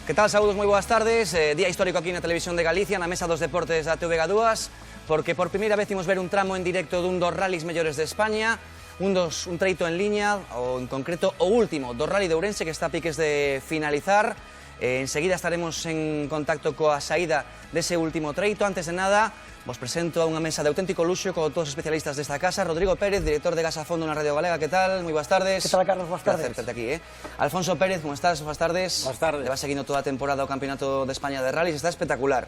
Que tal, saúdos, moi boas tardes. Día histórico aquí na Televisión de Galicia, na Mesa dos Deportes da TVG2, porque por primeira vez imos ver un tramo en directo dun dos rallies mellores de España, un treito en liña, ou en concreto o último do Rally de Ourense, que está a piques de finalizar. Enseguida estaremos en contacto coa saída dese último treito. Antes de nada, vos presento a unha mesa de auténtico luxo con todos os especialistas desta casa. Rodrigo Pérez, director de Gas a Fondo na Radio Galega, que tal? Moi boas tardes. Que tal, Carlos? Boas tardes. Placer terte aquí, Alfonso Pérez, como estás? Boas tardes. Boas tardes. Te vas seguindo toda a temporada o Campeonato de España de Rallys, está espectacular.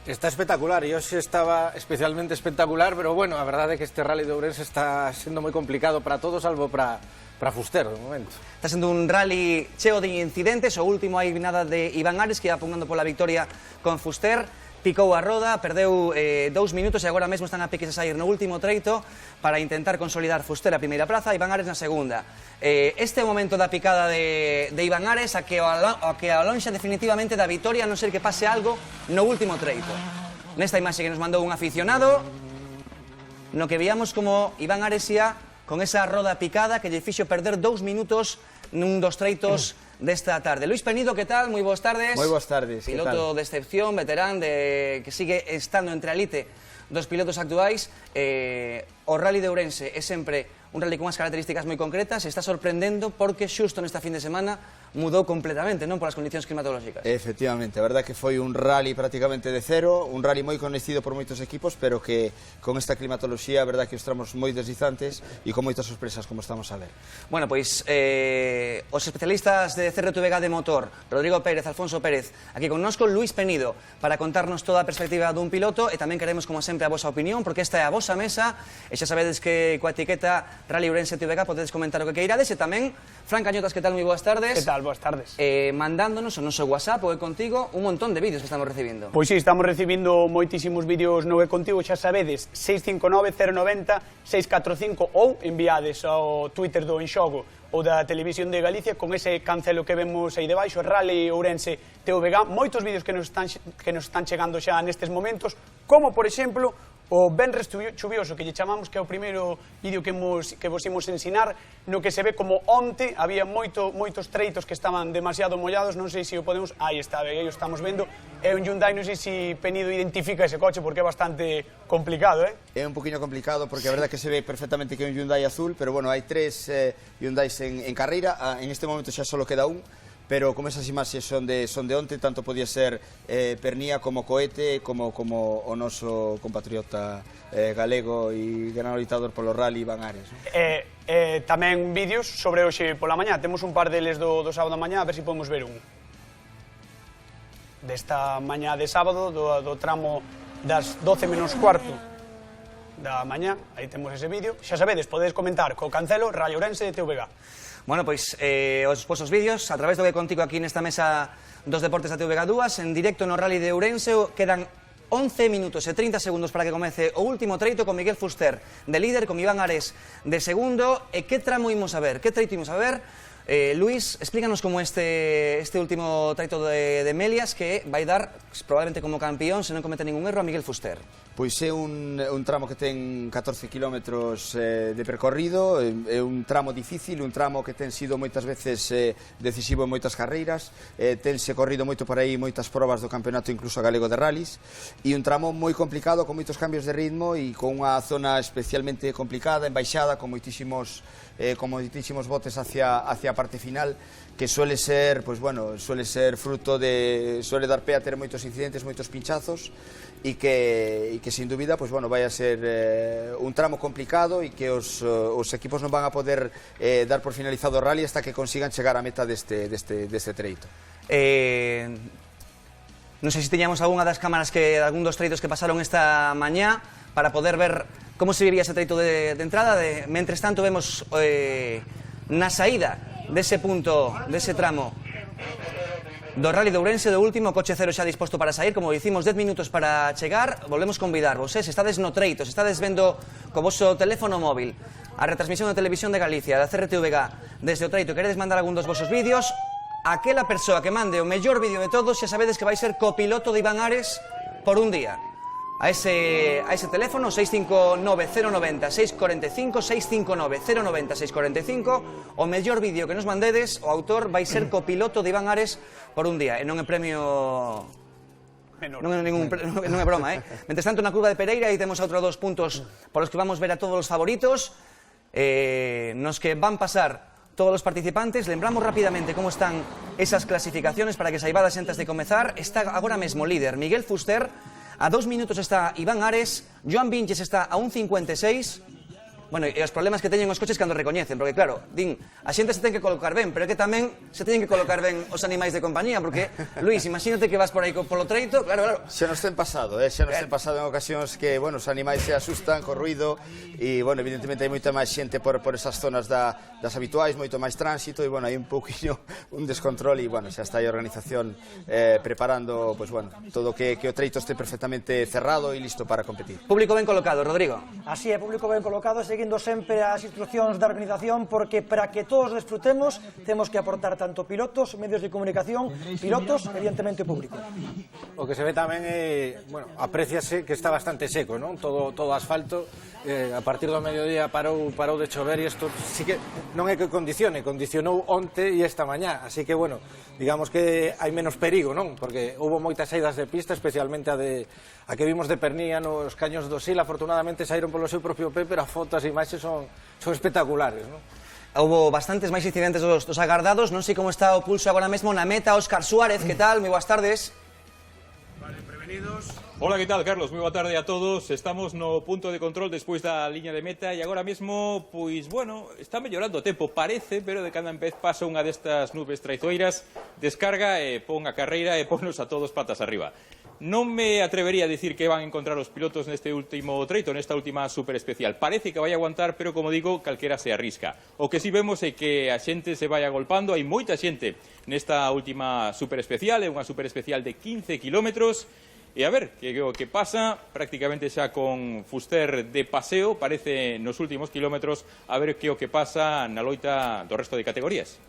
Está espectacular, e hoxe estaba especialmente espectacular, pero bueno, a verdade é que este Rally de Ourense está sendo moi complicado para todos, salvo para Fuster, de momento. Está sendo un rally cheo de incidentes, o último hai nada de Iván Ares, que ia pugnando pola victoria con Fuster, picou a roda, perdeu 2 minutos e agora mesmo están a piques a sair no último treito para intentar consolidar Fuster a primeira praza e Iván Ares na segunda. Este é o momento da picada de Iván Ares a que alonxa definitivamente da vitoria, a non ser que pase algo no último treito. Nesta imaxe que nos mandou un aficionado, no que veíamos como Iván Ares ia con esa roda picada que lle fixo perder 2 minutos nun dos treitos desta tarde. Luis Penido, que tal? Moi boas tardes. Moi boas tardes. Piloto de excepción, veterán, que sigue estando entre a elite dos pilotos actuais. O Rally de Ourense é sempre un rally con unhas características moi concretas, e está sorprendendo porque xusto nesta fin de semana mudou completamente, non, polas condicións climatolóxicas. Efectivamente, a verdade que foi un rally prácticamente de cero, un rally moi coñecido por moitos equipos, pero que con esta climatoloxía, a verdade que os tramos moi deslizantes e con moitas sorpresas, como estamos a ver. Bueno, pois, os especialistas de CRTVG de motor, Rodrigo Pérez, Alfonso Pérez, aquí connosco, Luis Penido, para contarnos toda a perspectiva dun piloto, e tamén queremos, como sempre, a vosa opinión, porque esta é a vosa mesa, e xa sabedes que coa etiqueta Rally Ourense TVG podedes comentar o que queirades, e tamén, Fran Cañotas, que tal? Moi boas tardes. Que tal? Boas tardes. Mandándonos o noso WhatsApp ou contigo un montón de vídeos que estamos recibindo. Pois sí, estamos recibindo moitísimos vídeos no contigo, xa sabedes, 659-090-645 ou enviades ao Twitter do Enxogo ou da Televisión de Galicia con ese cancelo que vemos aí debaixo, Rally Ourense TVG, moitos vídeos que nos están chegando xa nestes momentos, como, por exemplo, o Benres chuvioso, que lle chamamos, que é o primeiro vídeo que vos imos ensinar, no que se ve como onte había moitos treitos que estaban demasiado mollados. Non sei se o podemos... Aí está, aí o estamos vendo. É un Hyundai, non sei se Penido identifica ese coche, porque é bastante complicado, É un poquinho complicado, porque a verdade que se ve perfectamente que é un Hyundai azul, pero bueno, hai 3 Hyundais en carreira, en este momento xa só queda un, pero como esas imaxes son de onte, tanto podía ser Pernía como Cohete, como o noso compatriota galego e gran loitador polo Rally, Iván Ares. Tamén vídeos sobre hoxe pola mañá, temos un par deles do sábado a mañá, a ver se podemos ver un. Desta mañá de sábado, do tramo das 12 menos cuarto da mañá, aí temos ese vídeo. Xa sabedes, podedes comentar co cancelo Rally Ourense TVG. Bueno, pois, os vosos vídeos, a través do que contigo aquí nesta mesa dos deportes da TVG2, en directo no Rally de Ourense, quedan 11 minutos e 30 segundos para que comece o último treito con Miguel Fuster de líder, con Iván Ares de segundo. E que tramo imos a ver? Que treito imos a ver? Luis, explícanos como este último treito de Melias, que vai dar, probablemente como campeón, se non comete ningún erro, a Miguel Fuster. Pois é un tramo que ten 14 kilómetros de percorrido, é un tramo difícil, un tramo que ten sido moitas veces decisivo en moitas carreiras, tense corrido moito por aí moitas probas do campeonato incluso galego de rallies, e un tramo moi complicado, con moitos cambios de ritmo e con unha zona especialmente complicada, embaixada, con moitísimos botes hacia a parte final, que suele ser fruto de, suele dar pé a ter moitos incidentes, moitos pinchazos, e que sin dúbida vai a ser un tramo complicado e que os equipos non van a poder dar por finalizado o rally hasta que consigan chegar á meta deste treito. Non sei se teñamos algunha das cámaras de algún dos treitos que pasaron esta mañá para poder ver como se vivía ese treito de entrada. Mentres tanto vemos na saída dese punto, dese tramo do Rally de Ourense, do último, coche cero xa disposto para sair, como dicimos, 10 minutos para chegar. Volvemos convidarvos, se estades no treito, se estades vendo co voso teléfono móvil a retransmisión da Televisión de Galicia, da CRTVG, desde o treito, queredes mandar algún dos vosos vídeos, aquela persoa que mande o mellor vídeo de todos, xa sabedes que vai ser copiloto de Iván Ares por un día. a ese teléfono 659-090-645, 659-090-645. O mellor vídeo que nos mandedes, o autor vai ser copiloto de Iván Ares por un día, e non é premio... Non é broma, Mentres tanto, na curva de Pereira, aí temos outros 2 puntos por os que vamos ver a todos os favoritos, nos que van pasar todos os participantes. Lembramos rápidamente como están esas clasificaciones para que saibades antes de comezar. Está agora mesmo líder Miguel Fuster, a 2 minutos está Iván Ares, Joan Vinches está a 1,56. Bueno, e os problemas que teñen os coches cando recoñecen, porque claro, din, a xente se ten que colocar ben, pero é que tamén se teñen que colocar ben os animais de compañía, porque, Luis, imagínate que vas por aí polo treito, claro. Xa nos ten pasado, xa nos ten pasado en ocasións que, bueno, os animais se asustan co ruido e, bueno, evidentemente hai moita máis xente por esas zonas das habituais, moito máis tránsito e, bueno, hai un pouquinho un descontrol e, bueno, xa está aí a organización preparando, pues, bueno, todo que o treito este perfectamente cerrado e listo para competir. Público ben colocado, Rodrigo. Así é, público ben colocado, seguindo sempre as instruccións da organización, porque para que todos desfrutemos temos que aportar tanto pilotos, medios de comunicación, pilotos, evidentemente o público. O que se ve tamén é, bueno, apreciase que está bastante seco, non? Todo asfalto, a partir do mediodía parou de chover e isto sí que non é que condicionou onte e esta mañá, así que, bueno, digamos que hai menos perigo, non? Porque houve moitas saídas de pista, especialmente a que vimos de Pernía nos caños do Sil, afortunadamente saíron polo seu propio pé, pero as fotos e imaxes son espectaculares, non? Houve bastantes máis incidentes dos agardados, non sei como está o pulso agora mesmo na meta. Óscar Suárez, que tal? Moi boas tardes. Vale, prevenidos. Hola, que tal, Carlos? Moi boa tarde a todos. Estamos no punto de control despois da liña de meta e agora mesmo, pois, bueno, está mellorando o tempo, parece, pero de cada vez pasa unha destas nubes traizoeiras, descarga e pon a carreira e ponnos a todos patas arriba. Non me atrevería a dicir que van a encontrar os pilotos neste último treito, nesta última super especial. Parece que vai aguantar, pero como digo, calquera se arrisca. O que si vemos é que a xente se vai agolpando, hai moita xente nesta última super especial, é unha super especial de 15 kilómetros, e a ver que o que pasa, prácticamente xa con Fuster de paseo, parece nos últimos kilómetros, a ver que o que pasa na loita do resto de categorías.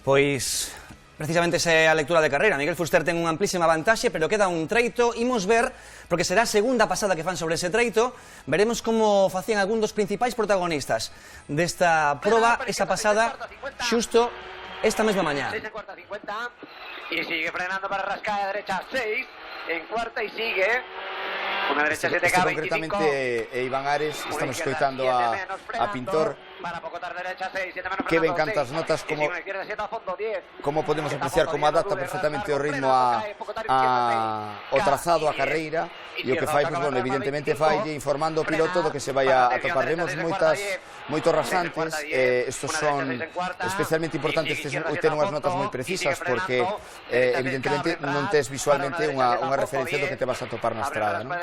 Pois... precisamente esa é a lectura de carreira. Miguel Fuster ten unha amplísima vantaxe, pero queda un treito. Imos ver, porque será a segunda pasada que fan sobre ese treito, veremos como facían algún dos principais protagonistas desta proba, esa pasada, xusto esta mesma mañá. 6 en cuarta, 50, y sigue frenando para rascar a derecha, 6 en cuarta y sigue. Una derecha 7K, 25. Concretamente, Iván Ares, estamos escoitando a Pintor, que ven cantas notas como podemos apreciar como adapta perfectamente o ritmo ao trazado, a carreira, e o que fai, pues, bueno, evidentemente fai informando o piloto do que se vai a topar. Vemos moitos rasantes, estos son especialmente importantes ter unhas notas moi precisas, porque evidentemente non tes visualmente unha referencia do que te vas a topar na estrada, non?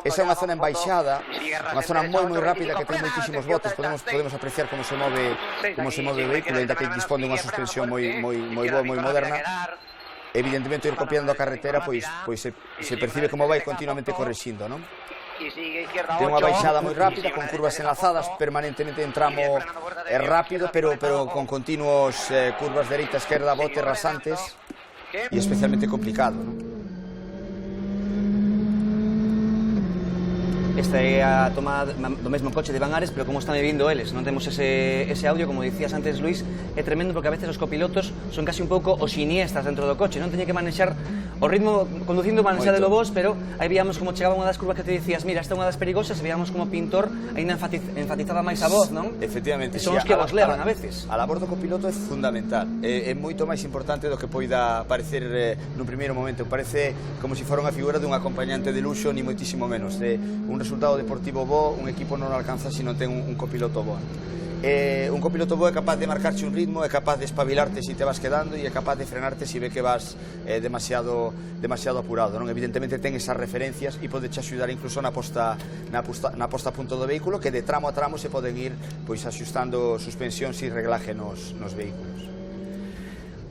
Esa é unha zona embaixada, unha zona moi rápida que ten moitísimos botes, podemos apreciar como se move o vehículo, ainda que dispón de unha suspensión moi boa, moi moderna. Evidentemente, ir copiando a carretera, pois se percibe como vai continuamente corrixindo, non? Ten unha baixada moi rápida, con curvas enlazadas, permanentemente en tramo rápido, pero con continuos curvas dereita, esquerda, botes rasantes, e especialmente complicado, non? Esta é a tomada do mesmo coche de Iván Ares, pero como están vivindo eles, non temos ese audio, como dicías antes, Luis, é tremendo porque a veces os copilotos son casi un pouco os iniestas dentro do coche, non teñen que manexar o ritmo conducindo manexar de lobos, pero aí víamos como chegaba unha das curvas que te dicías, mira, esta é unha das perigosas, e víamos como Pintor ainda enfatizaba máis a voz, non? Efectivamente, son os que vos levan a veces. A labor do copiloto é fundamental, é moito máis importante do que poida parecer nun primeiro momento, parece como se fora unha figura dun acompañante de luxo, ni moitísimo menos, un resultado deportivo bo, un equipo non alcanza se non ten un copiloto bo. Un copiloto bo é capaz de marcarche un ritmo, é capaz de espabilarte se te vas quedando e é capaz de frenarte se ve que vas demasiado apurado, non? Evidentemente ten esas referencias e pode te axudar incluso na posta a punto do vehículo, que de tramo a tramo se poden ir pois axustando suspensións e reglaje nos vehículos.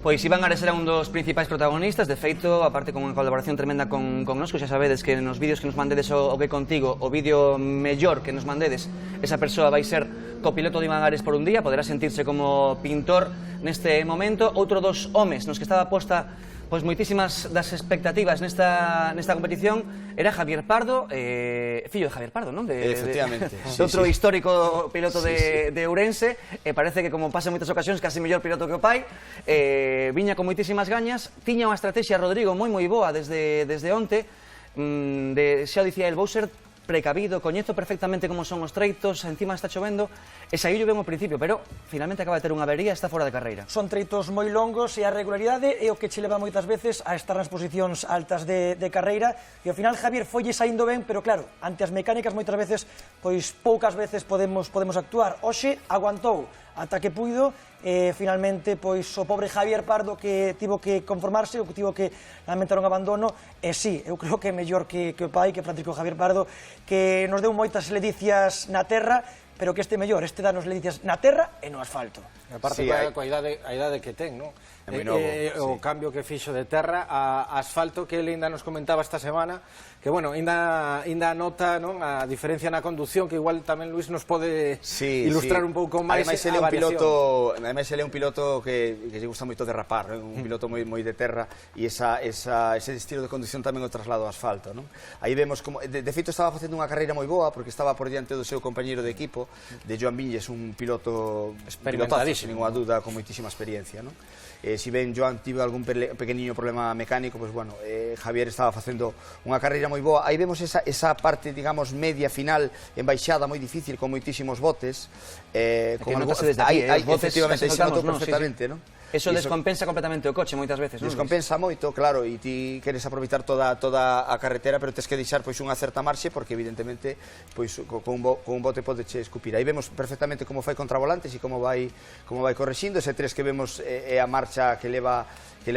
Pois Iván Ares era un dos principais protagonistas, de feito, aparte con unha colaboración tremenda con nosco, xa sabedes que nos vídeos que nos mandedes o que contigo, o vídeo mellor que nos mandedes, esa persoa vai ser copiloto de Iván Ares por un día, poderá sentirse como Pintor neste momento. Outro dos homes nos que estaba posta Pois moitísimas das expectativas nesta competición era Javier Pardo, fillo de Javier Pardo, non? Efectivamente. De outro histórico piloto de Ourense, e parece que, como pasa en moitas ocasións, casi mellor piloto que o pai, viña con moitísimas gañas, tiña unha estrategia, Rodrigo, moi boa desde onte, xa o dicía el, vou ser precavido, coñezo perfectamente como son os treitos, encima está chovendo, e saíu ben ao principio, pero finalmente acaba de ter unha avería e está fora de carreira. Son treitos moi longos e a regularidade é o que che leva moitas veces a estar nas posicións altas de carreira, e ao final Javier folle saindo ben, pero claro, ante as mecánicas moitas veces, pois poucas veces podemos actuar. Hoxe aguantou ata que puido, e finalmente pois o pobre Javier Pardo que tivo que conformarse, ou que tivo que lamentar un abandono, e sí, eu creo que é mellor que o pai, que Francisco Javier Pardo, que nos deu moitas ledicias na terra, pero que este mellor, este danos ledicias na terra e no asfalto. Aparte, coa idade que ten, non? O cambio que fixo de terra a asfalto, que ele ainda nos comentaba esta semana, que, bueno, ainda nota, non, a diferencia na conducción, que igual tamén Luis nos pode ilustrar un pouco máis a variación. Ademais, ele é un piloto que lle gusta moito derrapar, un piloto moi de terra, e ese estilo de conducción tamén o traslado ao asfalto, non? Aí vemos como, de feito, estaba facendo unha carreira moi boa, porque estaba por diante do seu compañeiro de equipo, de Joan Viñes, un piloto experimentadísimo, sin ninguna duda, con moitísima experiencia, non? Si ben Joan tivo algún pequeniño problema mecánico, pois, bueno, Javier estaba facendo unha carreira moi boa. Aí vemos esa parte, digamos, media final, embaixada, moi difícil, con moitísimos botes. Que notase desde aquí, os botes efectivamente, se notou perfectamente, non? Eso descompensa completamente o coche moitas veces, non? Descompensa moito, claro, e ti queres aproveitar toda a carretera, pero tes que deixar pois unha certa marxe, porque evidentemente pois con un bote podeche escupir. Aí vemos perfectamente como fai contra volantes e como vai correxindo. Ese 3 que vemos é a marcha que leva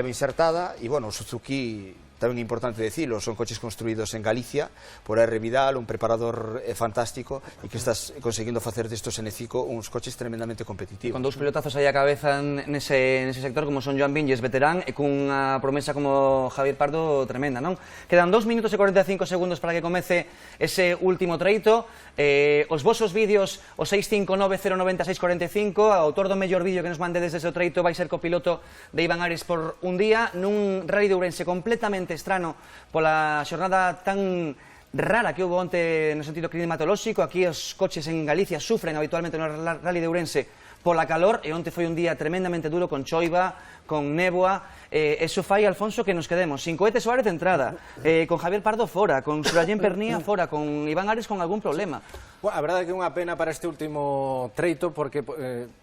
insertada, e, bueno, o Suzuki, tamén é importante decirlo, son coches construídos en Galicia por R. Vidal, un preparador fantástico, e que estás conseguindo facer destos en Ecico uns coches tremendamente competitivos. Con dous pelotazos aí a cabeza nese sector, como son Joan Viñes, veterán, e cunha promesa como Javier Pardo tremenda, non? Quedan 2 minutos e 45 segundos para que comece ese último treito. Os vosos vídeos, o 659-090-645, o autor do mellor vídeo que nos mande desde ese treito vai ser copiloto de Iván Ares por un día, nun Rally de Ourense completamente estrano pola xornada tan rara que houve onte no sentido climatolóxico. Aquí os coches en Galicia sufren habitualmente no Rally de Ourense pola calor, e onte foi un día tremendamente duro, con choiva, con néboa, eso fai, Alfonso, que nos quedemos sin Cohete Suárez de entrada, con Javier Pardo fora, con Surallén Pernía fora, con Iván Ares con algún problema. Bueno, a verdade é que é unha pena para este último treito, porque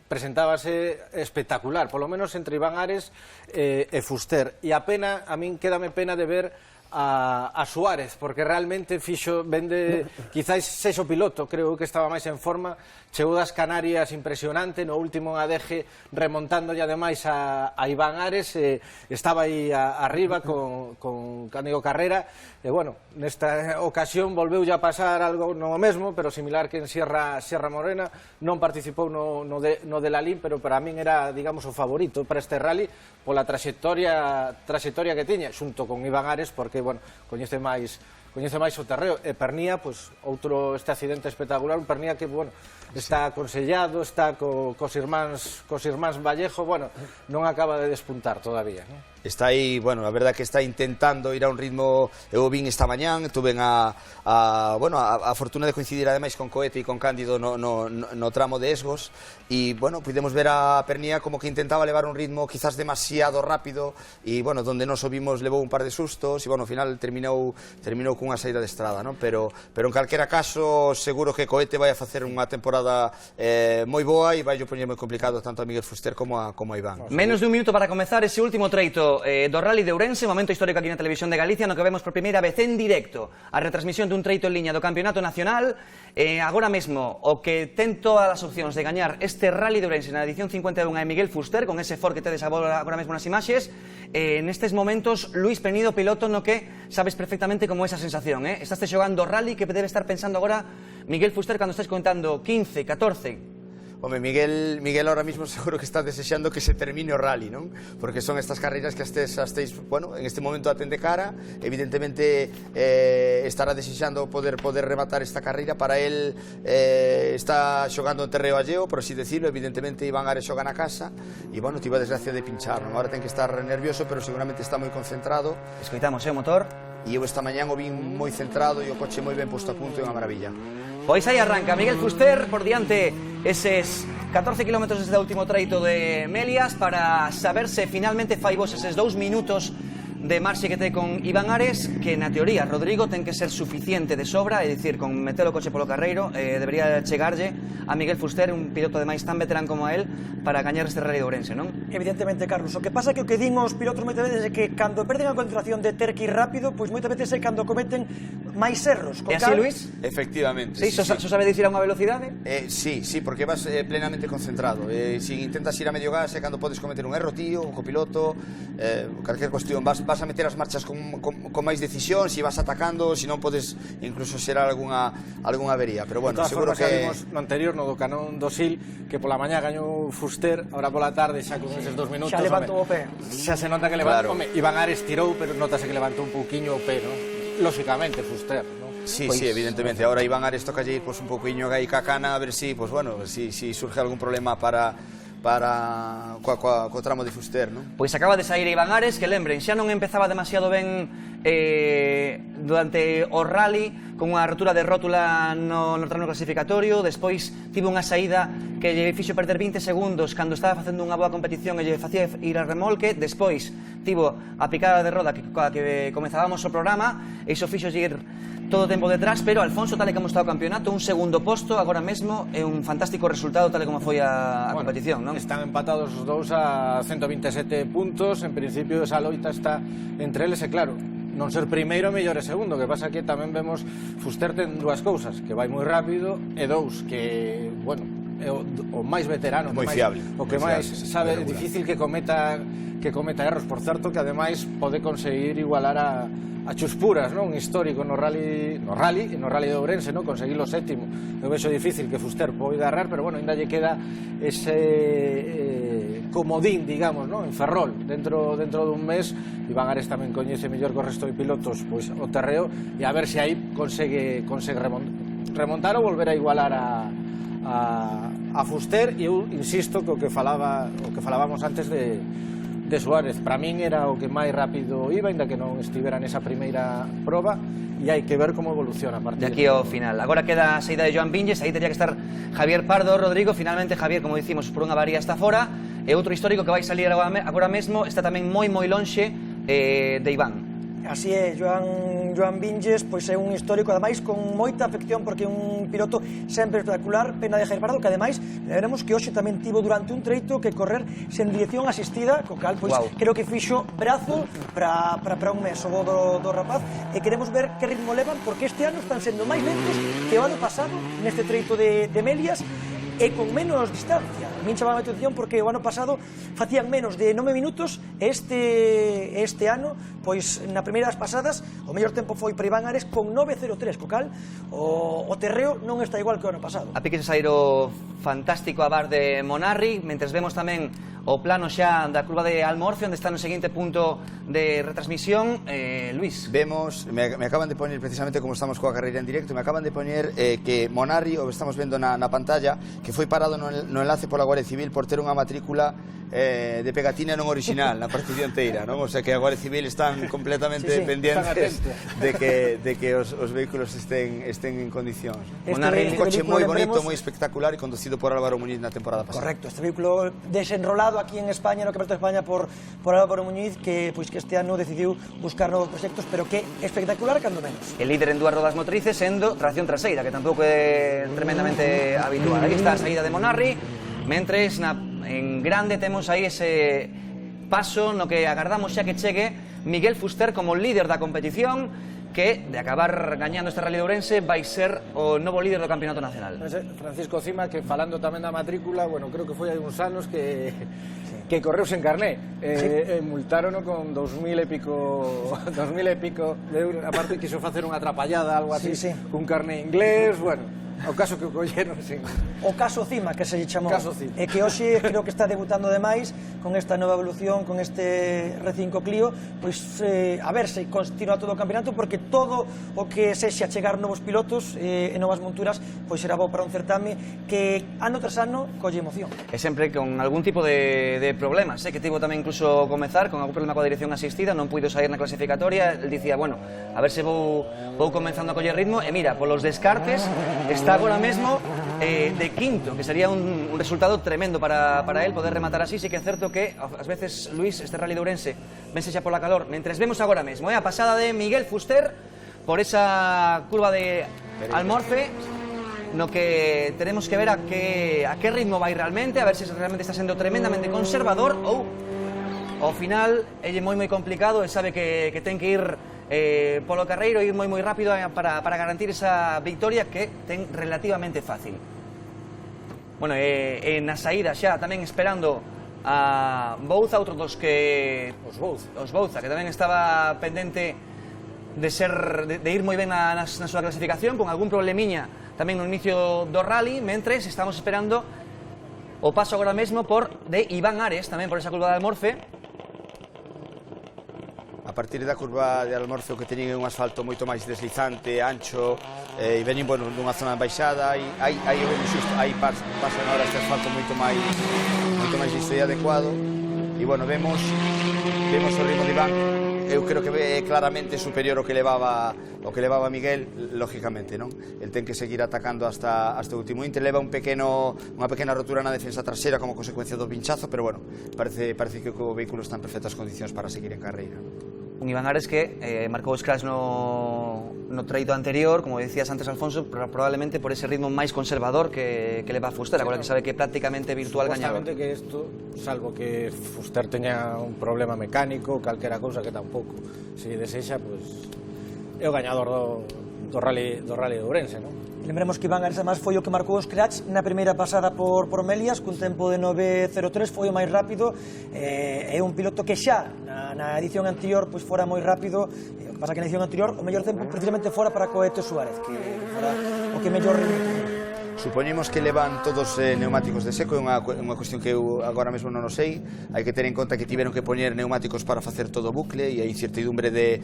presentábase espectacular, polo menos entre Iván Ares e Fuster, e a min quédame pena de ver a Suárez, porque realmente vende, quizáis sexo piloto, creo que estaba máis en forma, chegou das Canarias impresionante, no último adeje remontando e ademais a Iván Ares, estaba aí arriba con Cándido Carrera, e, bueno, nesta ocasión volveu a pasar algo no mesmo, pero similar que en Sierra Morena, non participou no de Lalín, pero para min era, digamos, o favorito para este rally, pola trayectoria que tiña, xunto con Iván Ares, porque, bueno, coñece máis o terreo. E Pernía, pois, este accidente espectacular, un Pernía que, bueno, está aconsellado, está cos irmáns Vallejo, bueno, non acaba de despuntar todavía, non? Está aí, bueno, a verdade que está intentando ir a un ritmo. Eu vin esta mañán, tuve a fortuna de coincidir ademais con Cohete e con Cándido no tramo de Esgos, e, bueno, pudemos ver a Pernía como que intentaba levar un ritmo quizás demasiado rápido, e, bueno, donde nos o vimos levou un par de sustos, e, bueno, ao final terminou cunha saída de estrada, non? Pero en calquera caso, seguro que Cohete vai a facer unha temporada moi boa, e vai a poñer moi complicado tanto a Miguel Fuster como a Iván. Menos de un minuto para comezar ese último treito do Rally de Ourense, momento histórico aquí na Televisión de Galicia, no que vemos por primeira vez en directo a retransmisión dun treito en liña do Campeonato Nacional. Agora mesmo, o que ten todas as opcións de gañar este Rally de Ourense na edición 51 é Miguel Fuster, con ese Ford que tedes agora mesmo nas imaxes. Nestes momentos, Luis Penido, piloto, no que sabes perfectamente como é esa sensación, Estás xogando Rally, que debe estar pensando agora Miguel Fuster cando estás contando 15, 14... Home, Miguel ahora mismo seguro que está desexando que se termine o rally, non? Porque son estas carreiras que as teis, bueno, en este momento a ten de cara, evidentemente estará desexando poder rematar esta carreira. Para él está xogando en terreo alleo, por así decirlo, evidentemente Iván Ares xoga na casa, e bueno, tive a desgracia de pinchar, non? Ahora ten que estar nervioso, pero seguramente está moi concentrado. Escoitamos o motor. E eu esta mañán o vin moi centrado e o coche moi ben posto a punto, é unha maravilla. Pois aí arranca Miguel Fuster por diante eses 14 km desde o último treito de Melias para saber se finalmente fai vos eses 2 minutos de marxe que ten con Iván Ares, que na teoría Rodrigo ten que ser suficiente de sobra, é dicir, con meter o coche polo carreiro debería chegarlle a Miguel Fuster, un piloto ademais tan veterán como a él, para gañar este Rally de Ourense, non? Evidentemente, Carlos, o que pasa que o que din os pilotos moitas veces é que cando perden a concentración de ter que ir rápido, pois moitas veces é cando cometen máis erros. É así, Luis? Efectivamente. Sí, so sabe dicir a unha velocidade? Sí, porque vas plenamente concentrado. Se intentas ir a medio gas é cando podes cometer un erro, tío, o copiloto, calquer cuestión, vas a meter as marchas con máis decisión, se vas atacando, se non podes incluso xerar algunha avería, pero bueno, seguro que vimos no anterior, no do Canón do Sil, que pola mañá gañou Fuster, ahora pola tarde xa con eses 2 minutos, xa levantou o pé. Xa se nota que levantou, Iván Ares tirou, pero notase que levantou un pouquiño o pé, non? Lóxicamente, Fuster, non? Sí, evidentemente. Ahora Iván Ares toca ir un pouquiño aí ca cana, a ver si surge algún problema co tramo de Fuster, non? Pois acaba de sair Iván Ares, que lembren, xa non empezaba demasiado ben durante o rally, con unha rotura de rótula no tramo clasificatorio, despois tivo unha saída que lle fixo perder 20 segundos cando estaba facendo unha boa competición e lle facía ir a remolque, despois tivo a picada de roda que comezábamos o programa, e iso fixo ir todo o tempo detrás, pero Alfonso, tal e como está o campeonato, un segundo posto agora mesmo é un fantástico resultado tal e como foi a competición, non? Están empatados os dous a 127 puntos, en principio esa loita está entre eles, e claro, non ser primeiro, mellor e segundo, que pasa que tamén vemos Fuster ten dúas cousas, que vai moi rápido, e dous, que, bueno, é o máis veterano, moi fiable, o que máis sabe, é difícil que cometa erros, por certo, que ademais pode conseguir igualar a Chuspuras, non? Un histórico no rally de Ourense, non? Conseguir o sétimo. Eu vexo difícil que Fuster poida errar, pero bueno, ainda lle queda ese comodín, digamos, non? En Ferrol, dentro dun mes. Iván Ares tamén coñece mellor que o resto de pilotos pois o terreo, e a ver se aí consegue remontar ou volver a igualar a Fuster. E eu insisto que o que falábamos antes de Suárez, para min era o que máis rápido iba, ainda que non estivera nesa primeira proba, e hai que ver como evoluciona a partir de aquí ao final. Agora queda a saída de Joan Vinges, aí teria que estar Javier Pardo, Rodrigo. Finalmente Javier, como dicimos, por unha avaría está fora, e outro histórico que vai salir agora mesmo está tamén moi lonxe de Iván. Así é, Joan Vinges, pois é un histórico, ademais, con moita afección, porque é un piloto sempre espectacular, pena de Jair Pardo, que ademais, veremos que hoxe tamén tivo durante un treito que correr sen dirección asistida, co cal, pois, creo que fixo brazo para un mes o do rapaz, e queremos ver que ritmo levan, porque este ano están sendo máis lentos que o ano pasado, neste treito de Melias, e con menos distancia. A min chamaba a atención porque o ano pasado facían menos de 9 minutos, e este ano, pois na primeiras pasadas, o mellor tempo foi para Iván Ares con 9.03, co cal o terreo non está igual que o ano pasado. A pique se saíro fantástico a bar de Monarri, mentres vemos tamén o plano xa da curva de Almorce, onde está no seguinte punto de retransmisión. Luis. Vemos, me acaban de poñer, precisamente como estamos coa carreira en directo, me acaban de poñer que Monarri, o que estamos vendo na pantalla, que foi parado no enlace pola Guardia Civil por ter unha matrícula de pegatina non original na parte dianteira, non? O sea que a Guardia Civil están completamente pendientes de que os vehículos estén en condicións. Un coche moi bonito, moi espectacular, e conducido por Álvaro Muñiz na temporada pasada. Correcto, este vehículo desenrolado aquí en España, no Campeonato de España por Álvaro Muñiz, que este ano decidiu buscar novos proxectos, pero que espectacular cando menos. El líder en dúas rodas motrices sendo tracción traseira, que tampouco é tremendamente habitual. Aquí está a saída de Monarri, mentres en grande temos aí ese paso no que agardamos xa que chegue Miguel Fuster como líder da competición, que, de acabar gañando este Rally de Ourense, vai ser o novo líder do Campeonato Nacional. Francisco Cima, que falando tamén da matrícula, bueno, creo que foi hai uns anos que correu sen carné, multaron con 2.000 e pico de euros, aparte quiso facer unha atrapallada, algo así, cun carné inglés, bueno, O caso que o colleron sin... O caso Cima, que se lle chamou. Caso Cima. E que hoxe creo que está debutando demais con esta nova evolución, con este R5 Clio, pois a ver se continúa todo o campeonato, porque todo o que sexa chegar novos pilotos e novas monturas, pois será bo para un certame que ano tras ano colle emoción. E sempre con algún tipo de problemas, que tivo tamén incluso comezar con algún problema coa dirección asistida, non puido sair na clasificatoria, el dicía, bueno, a ver se vou comenzando a coller ritmo, e mira, polos descartes, está agora mesmo de quinto, que sería un resultado tremendo para él poder rematar así. Sí que é certo que, ás veces, Luis, este Rally de Ourense, vense xa pola calor, mentres vemos agora mesmo, a pasada de Miguel Fuster por esa curva de Almorfe, no que tenemos que ver a que ritmo vai realmente, a ver se realmente está sendo tremendamente conservador ou ao final é moi complicado e sabe que ten que ir polo carreiro e ir moi rápido para garantir esa victoria que ten relativamente fácil. Bueno, na saída xa tamén esperando a Bouza, outro dos que... Os Bouza, que tamén estaba pendente de ir moi ben na súa clasificación, con algún problemiña tamén no inicio do rally, mentres estamos esperando o paso agora mesmo de Iván Ares, tamén por esa curva de Almorfe. A partir da curva de Almorfe o que teñen é un asfalto moito máis deslizante, ancho, e veñen, bueno, dunha zona baixada, aí pasan ahora este asfalto moito máis listo e adecuado, e, bueno, vemos o ritmo de Iván. Eu creo que é claramente superior ao que levaba Miguel, lógicamente, non? El ten que seguir atacando hasta o último intre, leva unha pequena rotura na defensa traseira como consecuencia do pinchazo, pero, bueno, parece que o vehículo está en perfectas condicións para seguir en carreira. Un Iván Ares que marcou os crash no treito anterior, como decías antes, Alfonso, probablemente por ese ritmo máis conservador que leva a Fuster, agora que sabe que é prácticamente virtual gañador. Justamente que isto, salvo que Fuster teña un problema mecánico, calquera cousa que tampouco se desexa, pois é o gañador do Rally de Ourense, non? Lembremos que Iván Ares además foi o que marcou os scratch na primeira pasada por Melias, cun tempo de 9.03, foi o máis rápido, é un piloto que xa na edición anterior pois fora moi rápido, o que pasa que na edición anterior o mellor tempo precisamente fora para Coeto Suárez, que fora o que mellor ritmo. Supoñemos que levan todos neumáticos de seco, é unha cuestión que eu agora mesmo non o sei. Hai que ter en conta que tiveron que poñer neumáticos para facer todo o bucle e a incertidumbre de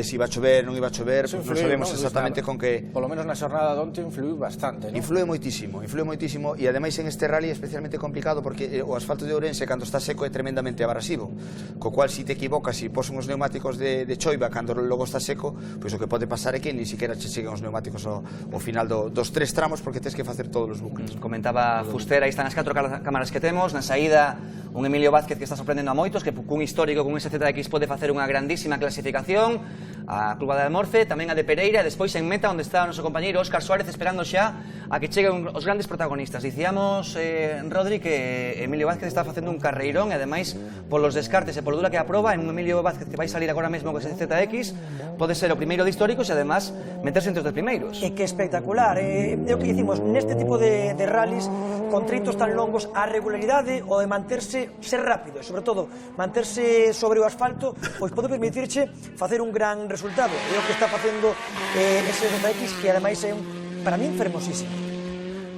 se iba a chover, non iba a chover, non sabemos exactamente con que... Polo menos na xornada de onte influiu bastante, non? Influe moitísimo e ademais en este rally é especialmente complicado porque o asfalto de Ourense cando está seco é tremendamente abrasivo, co cual se te equivocas e pos uns neumáticos de choiva cando logo está seco, pois o que pode pasar é que ni siquiera che cheguen os neumáticos ao final dos 3 tramos, porque tens que facer todos os bucles. Comentaba Fuster, aí están as 4 cámaras que temos, na saída un Emilio Vázquez que está sorprendendo a moitos, que cun histórico, cun SZX pode facer unha grandísima clasificación, a curva de Almorfe, tamén a de Pereira, e despois en meta onde está o noso compañeiro Óscar Suárez esperando xa a que cheguen os grandes protagonistas. Dicíamos, Rodri, que Emilio Vázquez está facendo un carreirón e ademais polos descartes e polo dura que aproba, en un Emilio Vázquez que vai salir agora mesmo co SZX, pode ser o primeiro de históricos e además meterse entre os 10 primeiros. E que espectacular, é o que dicimos, neste tipo de rallies con treitos tan longos, a regularidade o de manterse, ser rápido e sobre todo manterse sobre o asfalto, pois pode permitirche facer un gran resultado. É o que está facendo ese ZX, que ademais é para mí fermosísimo.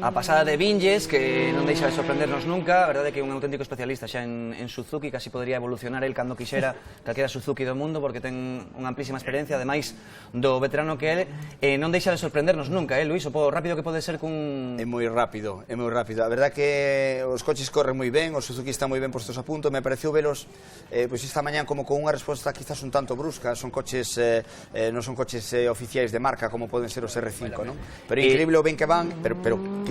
A pasada de Vinges, que non deixa de sorprendernos nunca, a verdade é que é un auténtico especialista xa en Suzuki, casi podría evolucionar el cando quixera calquera Suzuki do mundo, porque ten unha amplísima experiencia, ademais do veterano que ele, non deixa de sorprendernos nunca, Luis, o rápido que pode ser cun... É moi rápido, a verdade que os coches corren moi ben, os Suzuki están moi ben postos a punto, me pareceu velos, pois esta mañán como con unha resposta quizás un tanto brusca, son coches, non son coches oficiais de marca como poden ser os R5, non? Pero é increíble o ben que van, pero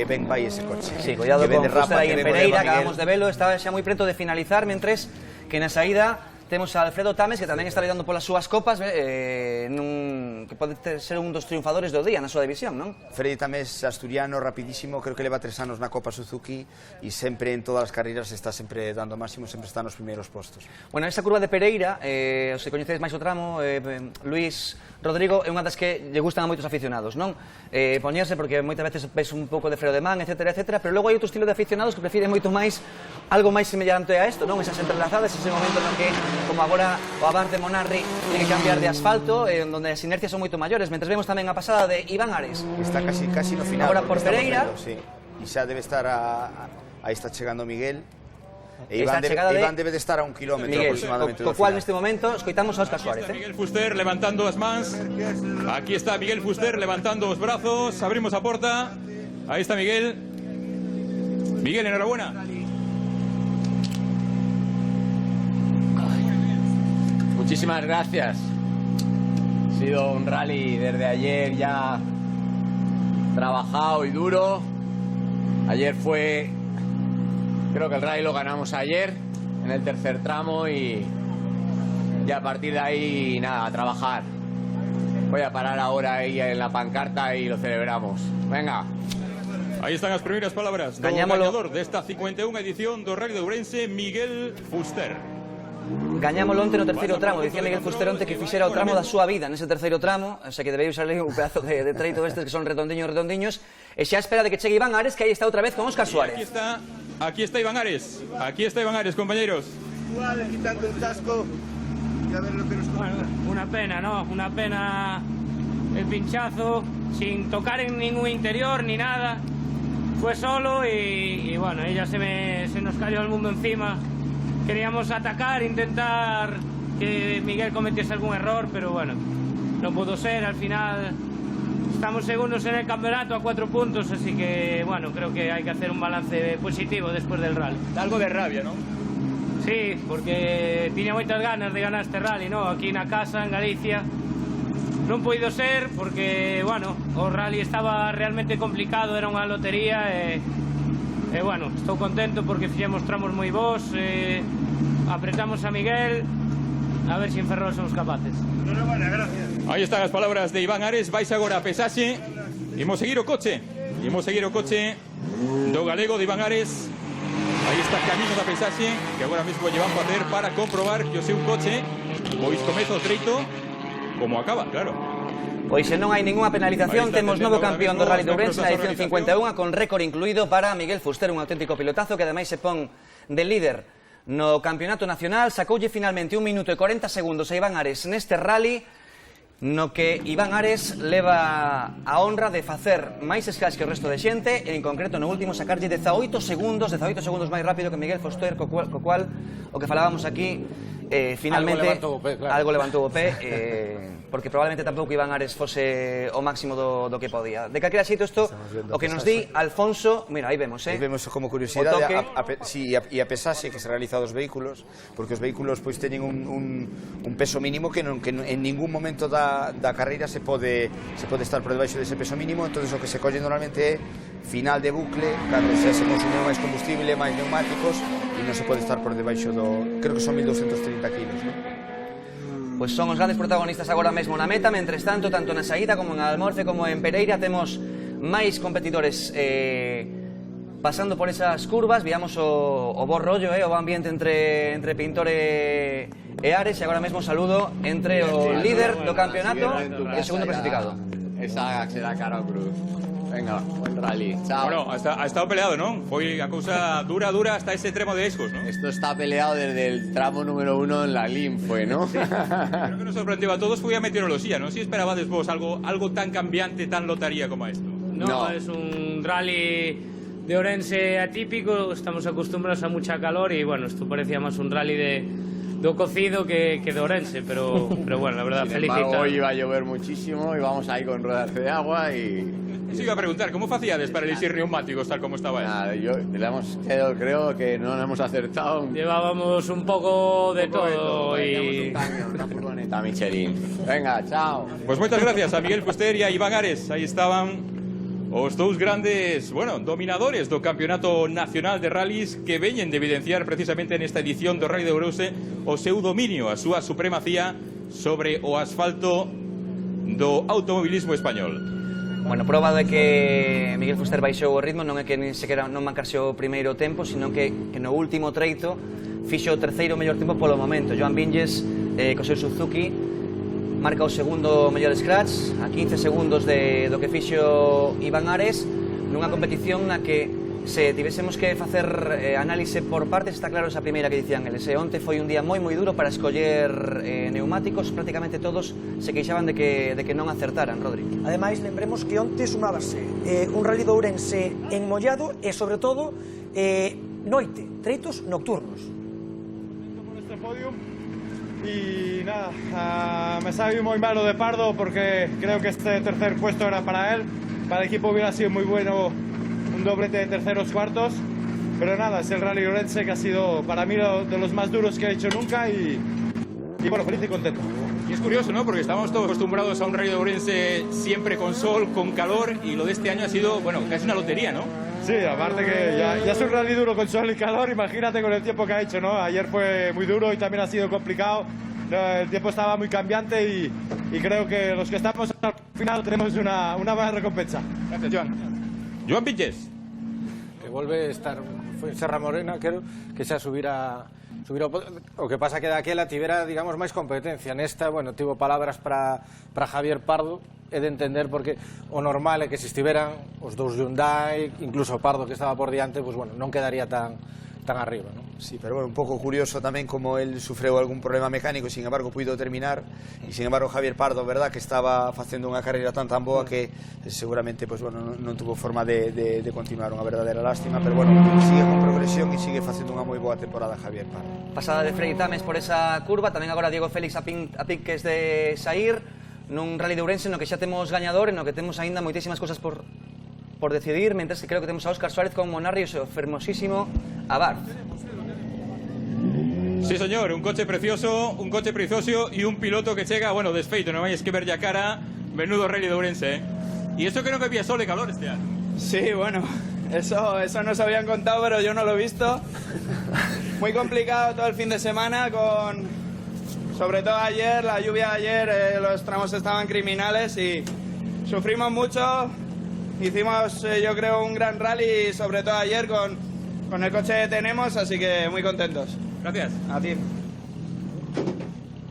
que ben vai ese coche. Sí, cuidado con Fuster aí en Pereira, acabamos de velo, estaba xa moi preto de finalizar, mentres que na saída temos a Alfredo Tames, que tamén está lidando polas súas copas, que pode ser un dos triunfadores do día na súa división, non? Freddy Tames, asturiano, rapidísimo, creo que leva 3 anos na Copa Suzuki e sempre en todas as carreiras está sempre dando máximo, sempre está nos primeiros postos. Bueno, esa curva de Pereira, se coñecedes máis o tramo, Luis, Rodrigo, é unha das que lle gustan a moitos aficionados, non? Poñerse porque moitas veces ves un pouco de freo de man, etcétera, pero logo hai outro estilo de aficionados que prefiren moito máis algo máis semellante a isto, non? Esas entrelazadas, ese momento no que como agora o Abar de Monarri ten que cambiar de asfalto, donde as inercias son moito maiores, mentres vemos tamén a pasada de Iván Ares. Está casi no final. Agora por porque estamos Pereira. vendo, sí. E xa debe estar aí está chegando Miguel. E Esta chegada Iván debe de estar a 1 kilómetro Miguel, aproximadamente co do cual final. neste momento escoitamos a Óscar Suárez. Miguel Fuster levantando as mans. Aquí está Miguel Fuster levantando os brazos. Abrimos a porta. Ahí está Miguel. Miguel, enhorabuena. Muchísimas gracias. Ha sido un rally desde ayer ya trabajado y duro. Ayer fue... Creo que el rally lo ganamos ayer, en el tercer tramo, y a partir de ahí, nada, a trabajar. Voy a parar ahora ahí en la pancarta y lo celebramos. Venga. Ahí están as primeiras palabras do Gañámolo. gañador desta 51 edición do Rally de Ourense, Miguel Fuster. Gañámolo onte no terceiro tramo, dicía Miguel Fuster onte que fixera o tramo da súa vida nese terceiro tramo, o sea que debeu usarle un pedazo de treito estes que son redondiños, e xa espera de que chegue Iván Ares, que aí está outra vez con Óscar Suárez. Aquí está Iván Ares. Aquí está Iván Ares, compañeros. Quitando el casco y a ver lo que nos cuenta. Una pena, ¿no? Una pena el pinchazo, sin tocar en ningún interior ni nada. Fue solo y bueno, ella se nos cayó el mundo encima. Queríamos atacar, intentar que Miguel cometiese algún error, pero bueno, no pudo ser. Al final estamos segundos en el campeonato a 4 puntos, así que bueno, creo que hay que hacer un balance positivo después del rally. Algo de rabia, ¿no? Sí, porque tiña moitas ganas de ganar este rally, ¿no? Aquí na casa, en Galicia. Non puido ser porque, bueno, o rally estaba realmente complicado, era unha lotería e bueno, estou contento porque fixemos tramos moi bons, apretamos a Miguel, a ver se en Ferrol somos capaces. Enhorabuena, gracias. Aí están as palabras de Iván Ares. Vais agora a pesaxe. Imos seguir o coche do galego de Iván Ares. Aí está camiño da pesaxe que agora mesmo llevan a facer para comprobar que o seu coche pois comeza o treito como acaba, claro. Pois se non hai ninguna penalización, Aí está temos atendendo novo agora campeón mesmo do Rally de os Ourense na membros da edición organización. 51 con récord incluído para Miguel Fuster, un auténtico pilotazo que ademais se pon de líder no campeonato nacional. Sacoulle finalmente 1 minuto e 40 segundos a Iván Ares neste rally, no que Iván Ares leva a honra de facer máis scratch que o resto de xente, e en concreto no último sacarlle 18 segundos máis rápido que Miguel Fuster, co cual o que falábamos aquí, finalmente algo levantou o pé, porque probablemente tampouco Iván Ares fose o máximo do que podía. De calquera xeito isto, o que nos di Alfonso, mira, aí vemos, Aí vemos como curiosidade o toque. a pesase que se realiza dos vehículos, porque os vehículos pois teñen un peso mínimo que en ningún momento da carreira se pode estar por debaixo dese peso mínimo. Entonces o que se colle normalmente é final de bucle, cando xa se consumiu máis combustible, máis neumáticos, e non se pode estar por debaixo do, creo que son 1230 kilos, ¿no? Pois son os grandes protagonistas agora mesmo na meta. Mentres tanto, tanto na saída como en Almorfe como en Pereira, temos máis competidores pasando por esas curvas. Viamos o bo rollo, o ambiente entre Pintor e Ares, e agora mesmo saludo entre o líder do campeonato e o segundo clasificado. Esa será Caro Cruz. Venga, buen rally. Chao. Bueno, ha estado peleado, ¿no? Foi a cousa dura hasta ese tramo de Escos, ¿no? Esto está peleado desde el tramo número 1 en la LIM, fue, ¿no? Creo que nos sorprendió a todos foi a meteorología, ¿no? Si esperabades vos algo tan cambiante, tan lotaría como esto. No, es un rally de Ourense atípico, estamos acostumbrados a mucha calor y bueno, esto parecía más un rally de cocido que de Ourense, pero bueno, la verdad, Sin embargo, felicita. hoy iba a llover muchísimo y vamos ahí con ruedas de agua y... Eso iba a preguntar, ¿cómo facíades para elegir neumáticos tal como estaba esto? Nada, creo que no lo hemos acertado. Llevábamos un poco de todo y... Una furgoneta Michelin. Venga, chao. Pues moitas gracias a Miguel Fuster e a Iván Ares. Aí estaban os dous grandes, dominadores do Campeonato Nacional de Rallys, que veñen de evidenciar precisamente nesta edición do Rally de Ourense o seu dominio, a súa supremacía sobre o asfalto do automobilismo español. Bueno, proba de que Miguel Fuster baixou o ritmo non é que nin sequera non marcarse o primeiro tempo, sino que no último treito fixo o terceiro mellor tempo polo momento. Joan Vinges, co seu Suzuki, marca o segundo mellor scratch, a 15 segundos do que fixo Iván Ares, nunha competición na que Se tivésemos que facer análise por partes, está claro esa primeira que dicían eles. Onte foi un día moi duro para escoller neumáticos, prácticamente todos se queixaban de que non acertaran, Rodri. Ademais, lembremos que onte sumábase un Rally de Ourense en mollado e, sobre todo, noite, treitos nocturnos. Por este podium y nada, me sabe muy malo de Pardo porque creo que este tercer puesto era para él. Para el equipo hubiera sido muy bueno un doblete de terceros cuartos, pero nada, es el Rally Ourense que ha sido para mí de los más duros que he hecho nunca y bueno, feliz y contento. Y es curioso, ¿no? Porque estamos todos acostumbrados a un Rally de Ourense siempre con sol, con calor, y lo de este año ha sido, bueno, casi una lotería, ¿no? Sí, aparte que ya es un rally duro con sol y calor, imagínate con el tiempo que ha hecho, ¿no? Ayer fue muy duro y también ha sido complicado, el tiempo estaba muy cambiante y creo que los que estamos al final tenemos una buena recompensa. Gracias, Joan. Joan Pinches. Que vuelve a estar, foi en Serra Morena, creo, que xa subira o que pasa que daquela tivera, digamos, máis competencia. Nesta, bueno, tivo palabras para Javier Pardo, é de entender porque o normal é que se estiveran os dous Hyundai, incluso Pardo que estaba por diante, pues bueno, non quedaría tan arriba, ¿no? Sí, pero bueno, un pouco curioso tamén como el sufreu algún problema mecánico e sin embargo puido terminar e sin embargo Javier Pardo, verdad, que estaba facendo unha carreira tan boa que seguramente pues bueno, non tuvo forma de continuar, unha verdadeira lástima, pero bueno, sigue con progresión e sigue facendo unha moi boa temporada Javier Pardo. Pasada de Freddy Tames por esa curva, tamén agora Diego Félix a piques de sair nun Rally de Ourense no que xa temos gañador e no que temos aínda moitísimas cosas por decidir, mentres que creo que temos a Óscar Suárez con Monarri e o fermosísimo Abarth. Sí, señor, un coche precioso y un piloto que chega, bueno, desfeito, no vayas que ver ya cara, menudo Rally de Ourense, ¿eh? Y eso que no había sol y calor este año. Sí, bueno, eso nos habían contado, pero yo no lo he visto. Muy complicado todo el fin de semana, sobre todo ayer, la lluvia de ayer, los tramos estaban criminales y sufrimos mucho. Hicimos, yo creo, un gran rally, sobre todo ayer, con el coche que tenemos, así que muy contentos. Gracias. A ti.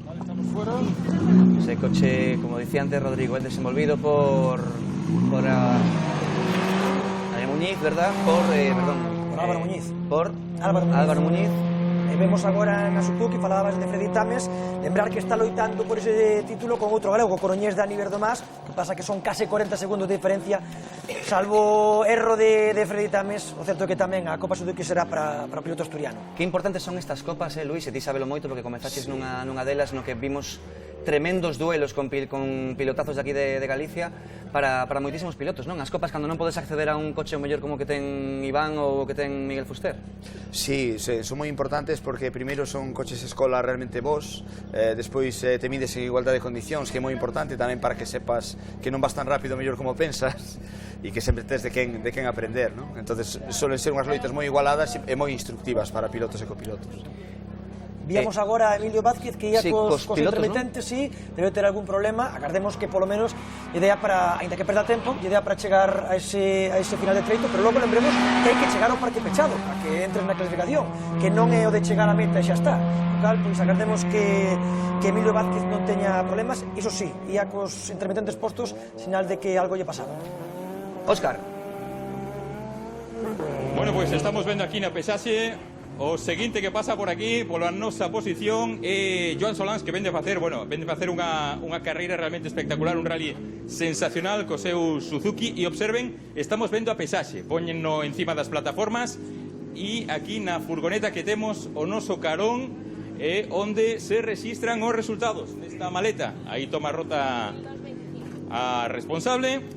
Vale, estamos fuera. Ese coche, como decía antes Rodrigo, el desenvolvido por Muñiz, ¿verdad? Por Álvaro Muñiz. Por Álvaro Muñiz. Vemos agora na Suzuki, falabas de Freddy Tames, lembrar que está loitando por ese título con outro galego, o coruñés Dani Verdomás, que pasa que son case 40 segundos de diferencia, salvo erro de Freddy Tames, o certo é que tamén a Copa Suzuki será para o piloto asturiano. Que importantes son estas copas, Luis, e ti sabelo moito porque comezaches nunha delas no que vimos tremendos duelos con pilotazos de aquí de Galicia para moitísimos pilotos, non? As copas cando non podes acceder a un coche o mellor como que ten Iván ou que ten Miguel Fuster. Sí, son moi importantes porque primeiro son coches escola realmente bons, despois te mides en igualdade de condicións, que é moi importante tamén para que sepas que non vas tan rápido mellor como pensas e que sempre tes de quen aprender, non? Entonces, solen ser unhas loitas moi igualadas e moi instructivas para pilotos e copilotos. Víamos agora a Emilio Vázquez que ia cos pilotos, intermitentes, ¿no? Sí, debe ter algún problema, agardemos que polo menos idea para, ainda que perda tempo, idea para chegar a ese final de treito, pero logo lembremos que hai que chegar ao parque pechado para que entres na clasificación, que non é o de chegar á meta e xa está. Tal, pois agardemos que Emilio Vázquez non teña problemas, iso sí, ia cos intermitentes postos, sinal de que algo lle pasaba. Óscar. Bueno, pues estamos vendo aquí na pesaxe. O seguinte que pasa por aquí, pola nosa posición, é Joan Solans, que vende a facer unha carreira realmente espectacular, un rally sensacional co seu Suzuki, e observen, estamos vendo a pesaxe, póñenno encima das plataformas, e aquí na furgoneta que temos o noso carón, onde se registran os resultados nesta maleta. Aí toma rota a responsable.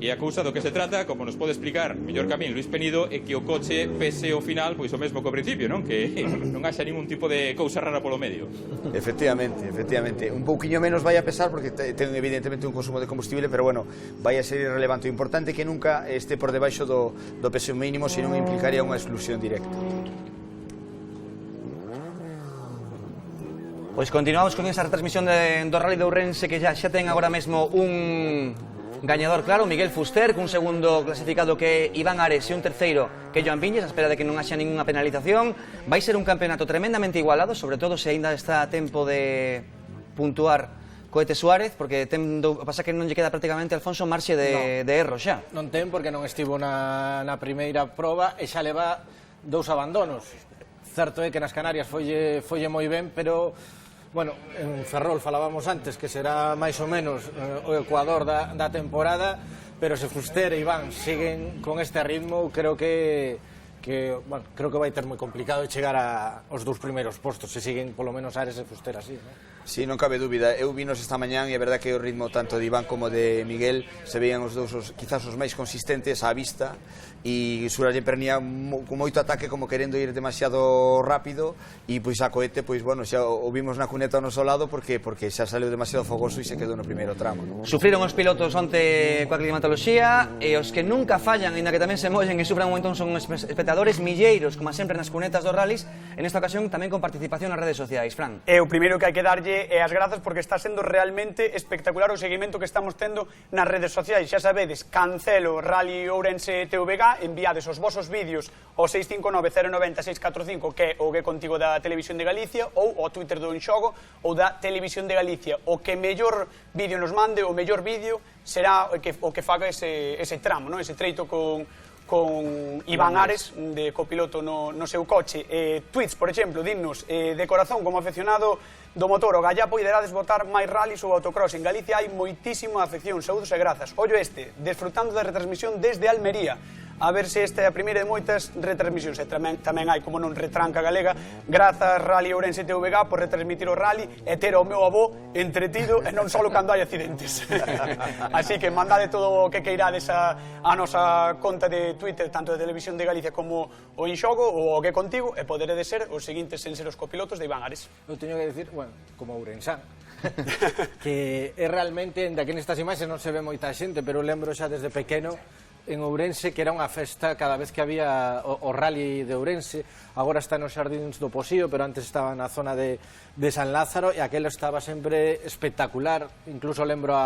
E a cousa do que se trata, como nos pode explicar mellor que a min Luis Penido, é que o coche pese ao final pois o mesmo que ao principio, non? Que non haxa ningún tipo de cousa rara polo medio. Efectivamente. Un pouquiño menos vai a pesar porque ten evidentemente un consumo de combustible, pero bueno, vai a ser irrelevante. O importante é que nunca este por debaixo do peso mínimo, senón implicaría unha exclusión directa. Pois continuamos con esa retransmisión do Rally de Ourense que xa ten agora mesmo un gañador claro, Miguel Fuster, cun segundo clasificado que é Iván Ares e un terceiro que é Joan Viñes, a espera de que non haxa ninguna penalización. Vai ser un campeonato tremendamente igualado, sobre todo se aínda está a tempo de puntuar Cohete Suárez, porque pasa que non lle queda prácticamente, Alfonso, marxe de erro xa. Non ten, porque non estivo na primeira proba e xa leva 2 abandonos. Certo é que nas Canarias folle moi ben, pero, bueno, en Ferrol falábamos antes que será máis ou menos o ecuador da temporada, pero se Fuster e Iván siguen con este ritmo, creo que vai ter moi complicado chegar aos 2 primeiros postos, se siguen polo menos Ares e Fuster así, non? Sí, non cabe dúbida. Eu vinos esta mañán e é verdad que o ritmo tanto de Iván como de Miguel se veían os dous quizás os máis consistentes á vista, e Suralle Pernia con moito ataque, como querendo ir demasiado rápido, e pois a Cohete, pois bueno, xa o vimos na cuneta ao noso lado porque xa saleu demasiado fogoso e se quedou no primeiro tramo, non? Sufriron os pilotos onte coa climatoloxía, e os que nunca fallan, ainda que tamén se mollen e sufran un montón, son espectadores milleiros, como sempre nas cunetas dos rallies, en esta ocasión tamén con participación nas redes sociais. Fran. O primeiro que hai que darlle é as grazas porque está sendo realmente espectacular o seguimento que estamos tendo nas redes sociais. Xa sabedes, Cancelo, Rally Ourense TVG, enviades os vosos vídeos ao 659-090-645, que é o que contigo da Televisión de Galicia, ou ao Twitter do Enxogo, ou da Televisión de Galicia. O que mellor vídeo nos mande, o mellor vídeo, será o que faga ese tramo, ese treito con Iván Ares, de copiloto no seu coche. Tweets, por exemplo, dignos de corazón, como afeccionado do motor, o Gallapo, poderades botar máis rallies ou autocross. En Galicia hai moitísima afección, saúdos e grazas. Ollo desfrutando da retransmisión desde Almería. A ver se esta é a primeira de moitas retransmisións. E tamén hai, como non, Retranca Galega. Grazas Rally Ourense TVG por retransmitir o rally e ter o meu avó entretido, e non só cando hai accidentes. Así que mandade todo o que queirades a nosa conta de Twitter, tanto de Televisión de Galicia como o Enxogo, ou o que contigo, e poderedes ser os seguintes en ser os copilotos de Iván Ares. Eu teño que decir, bueno, como ourensán, que é realmente, ainda que nestas imaxes non se ve moita xente, pero lembro xa desde pequeno en Ourense que era unha festa cada vez que había o rally de Ourense. Agora está nos Xardíns do Posío, pero antes estaba na zona de San Lázaro, e aquelo estaba sempre espectacular. Incluso lembro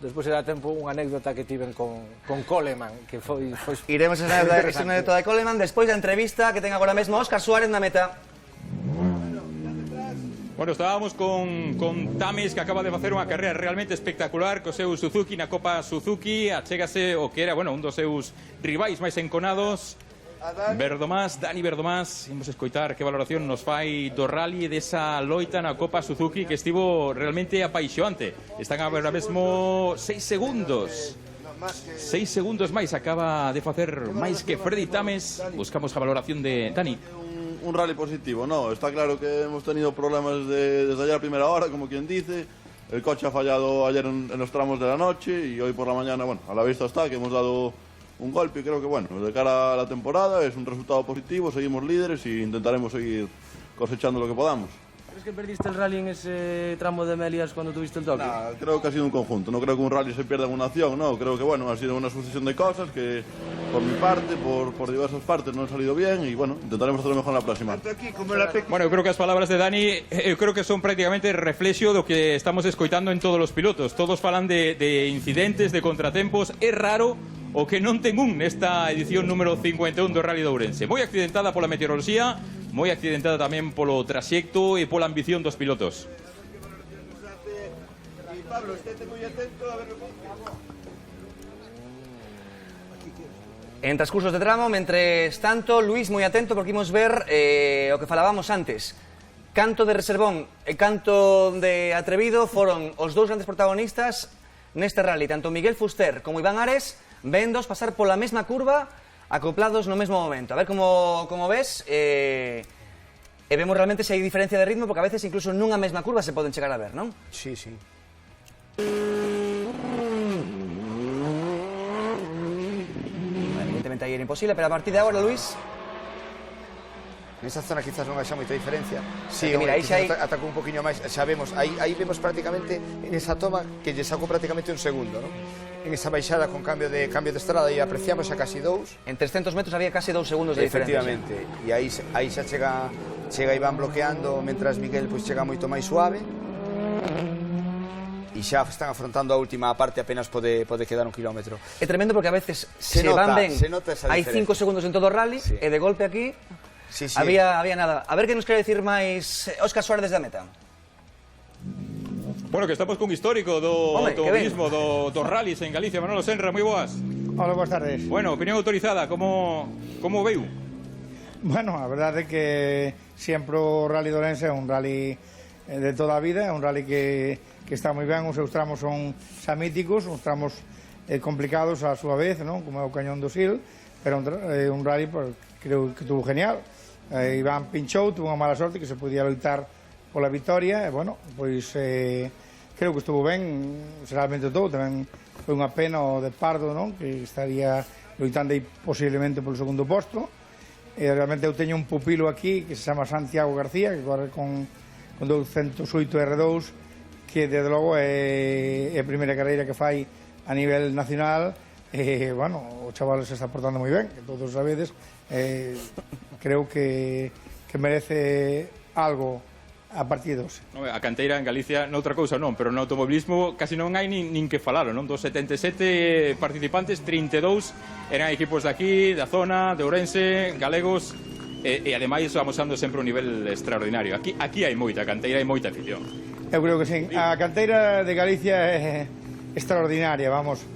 despois de tempo unha anécdota que tiven con Coleman, que foi iremos a esa anécdota de Coleman despois da entrevista que ten agora mesmo Óscar Suárez na meta. Bueno, estábamos con Tames, que acaba de facer unha carreira realmente espectacular co seu Suzuki na Copa Suzuki. Achégase o que era, bueno, un dos seus rivais máis enconados, Dani Verdomás. Imos escoitar que valoración nos fai do rally desa loita na Copa Suzuki, que estivo realmente apaixoante. Están agora mesmo 6 segundos. 6 segundos máis acaba de facer máis que Freddy Tames. Buscamos a valoración de Dani. Un rally positivo, no, está claro que hemos tenido problemas desde ayer a primera hora, como quien dice. El coche ha fallado ayer en los tramos de la noche y hoy por la mañana, bueno, a la vista está que hemos dado un golpe, y creo que, bueno, de cara a la temporada es un resultado positivo, seguimos líderes y intentaremos seguir cosechando lo que podamos. ¿Crees que perdiste el rally en ese tramo de Melias cuando tuviste el toque? Nah, creo que ha sido un conjunto, no creo que un rally se pierda en una acción, no, creo que bueno, ha sido una sucesión de cosas que por mi parte, por diversas partes no han salido bien y bueno, intentaremos hacerlo mejor en la próxima. Bueno, eu creo que as palabras de Dani eu creo que son prácticamente reflexo do que estamos escoitando en todos os pilotos. Todos falan de incidentes, de contratempos. É raro o que non ten un nesta edición número 51 do Rally de Ourense. Moi accidentada pola meteoroloxía, moi accidentada tamén polo traxecto e pola ambición dos pilotos. En transcursos de tramo, mentres tanto, Luis, moi atento, porque imos ver o que falábamos antes. Canto de Reservón e canto de Atrevido foron os dous grandes protagonistas neste rally. Tanto Miguel Fuster como Iván Ares vendos pasar pola mesma curva, acoplados no mesmo momento. A ver como ves, e vemos realmente se hai diferencia de ritmo, porque a veces incluso nunha mesma curva se poden chegar a ver, non? Sí, sí. Evidentemente aí era imposible, pero a partir de agora, Luis... Nesa zona quizás non haxa moita diferencia. Sí, mira, aí xa hai... atacou un poquinho máis, xa vemos, aí vemos prácticamente en esa toma que lle sacou prácticamente un segundo, non? En esa baixada con cambio de estrada e apreciamos a casi 2. En 300 metros había casi 2 segundos de diferencia. Efectivamente, e aí xa chega Iván bloqueando, mentras Miguel pois chega moito máis suave. E xa están afrontando a última parte, apenas pode quedar un kilómetro. É tremendo porque a veces se van ben, hai 5 segundos en todo o rally, e de golpe aquí había nada. A ver que nos quere decir máis Óscar Suárez desde a meta. Bueno, que estamos cun histórico do Home, que automobilismo, dos rallies en Galicia. Manolo Senra, moi boas. Hola, boas tardes. Bueno, opinión autorizada, como veu? Bueno, a verdade é que sempre o Rally de Ourense é un rally de toda a vida, é un rally que está moi ben, os seus tramos son xa míticos, uns tramos complicados á súa vez, non? Como é o Cañón do Sil, pero é un rally creo que tuvo genial. Iván pinchou, tuvo unha mala sorte que se podía loitar pola vitoria, e bueno, pois creo que estuvo ben, realmente todo, tamén foi unha pena o de Pardo, non? Que estaría loitando aí posiblemente polo segundo posto, e realmente eu teño un pupilo aquí que se chama Santiago García, que corre con 208 R2, que desde logo é a primeira carreira que fai a nivel nacional, e bueno, o chaval se está portando moi ben, que todos sabedes, creo que merece algo a partir de hoxe. A canteira en Galicia noutra cousa non, pero no automobilismo casi non hai nin que falalo, non? Dos 77 participantes, 32 eran equipos de aquí, da zona, de Ourense, galegos, e ademais amosando sempre un nivel extraordinario. Aquí hai moita canteira e moita afición. Eu creo que sí. A canteira de Galicia é extraordinaria, vamos.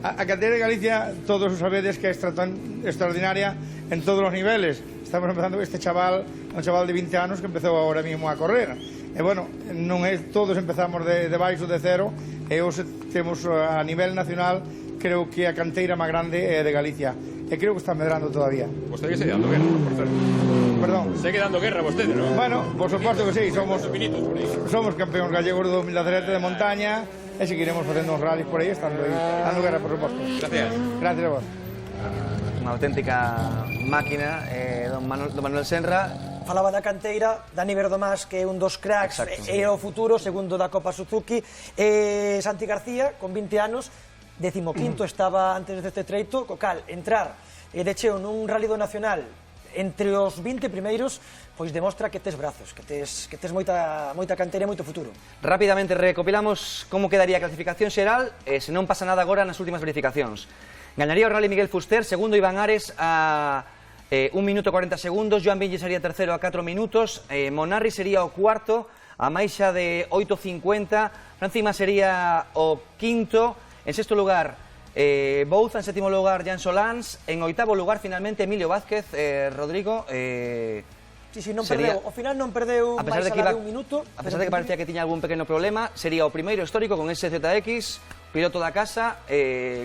A canteira de Galicia, todos os sabedes que é extraordinaria en todos os niveles. Estamos empezando este chaval, un chaval de 20 anos que empezou agora mismo a correr. E bueno, non é, todos empezamos de baixo, de cero, e hoxe temos a nivel nacional, creo que a canteira máis grande é de Galicia. E creo que está medrando todavía. Vostede que segue dando guerra, por certo. Perdón. Segue dando guerra vostede, non? Bueno, por suposto que sí, somos campeóns gallegos de 2017 de montaña, e seguiremos facendo uns rallies por aí, dando guerra, por suposto. Gracias. Gracias a vos. Unha auténtica máquina, don Manuel Senra. Falaba da canteira, Dani Verdomás, que é un dos cracks, é o futuro, segundo da Copa Suzuki, Santi García, con 20 anos, 15º estaba antes deste treito, co cal entrar de cheo nun rally do nacional entre os 20 primeiros, pois demostra que tes brazos, que tes moita canteira e moito futuro. Rapidamente recopilamos como quedaría a clasificación xeral, se non pasa nada agora nas últimas verificacións. Gañaría o Rally Miguel Fuster, segundo Iván Ares a 1 minuto 40 segundos, Joan Vinge sería terceiro a 4 minutos, Monarri sería o cuarto a máis xa de 8.50, Francima sería o quinto, en sexto lugar Bouza, en sétimo lugar Jan Solans, en oitavo lugar finalmente Emilio Vázquez. Rodrigo, Sí, non perdeu, ao final non perdeu máis alá de un minuto. A pesar de que parecía que tiña algún pequeno problema, sería o primeiro histórico con ese ZX, piloto da casa,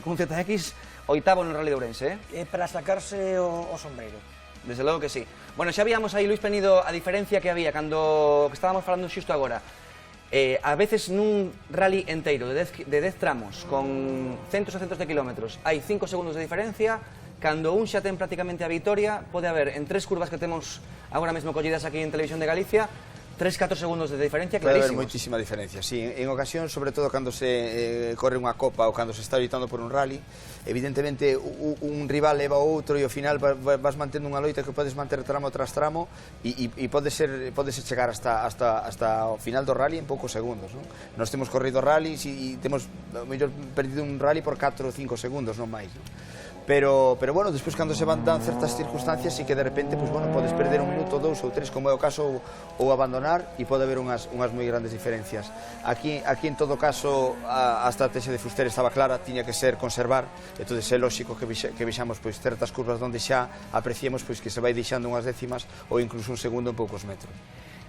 cun ZX oitavo no Rally de Ourense. Para sacarse o sombreiro. Desde logo que sí. Bueno, xa víamos aí, Luis Penido, a diferencia que había cando que estábamos falando xusto agora. A veces nun rally enteiro de 10 tramos con centos e centos de kilómetros hai 5 segundos de diferencia, cando un xa ten prácticamente a vitoria, pode haber en 3 curvas que temos agora mesmo collidas aquí en Televisión de Galicia 3-4 segundos de diferencia clarísimos. Pode haber moitísima diferencia, sí. En ocasión, sobre todo cando se corre unha copa ou cando se está loitando por un rally, evidentemente un rival leva o outro e ao final vas mantendo unha loita que podes manter tramo tras tramo e pode ser chegar hasta o final do rally en poucos segundos, non? Nós temos corrido rallies e temos mellor perdido un rally por 4 ou 5 segundos, non máis, non? Pero bueno, despois cando se van dan certas circunstancias e que de repente, pois bueno, podes perder un minuto, 2 ou 3, como é o caso, ou abandonar, e pode haber unhas moi grandes diferencias. Aquí en todo caso a estrategia de Fuster estaba clara, tiña que ser conservar, entón é lógico que vexamos pois certas curvas onde xa apreciemos pois que se vai deixando unhas décimas ou incluso un segundo en poucos metros.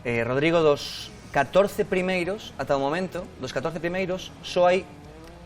Rodrigo, dos 14 primeiros, ata o momento, dos 14 primeiros, só hai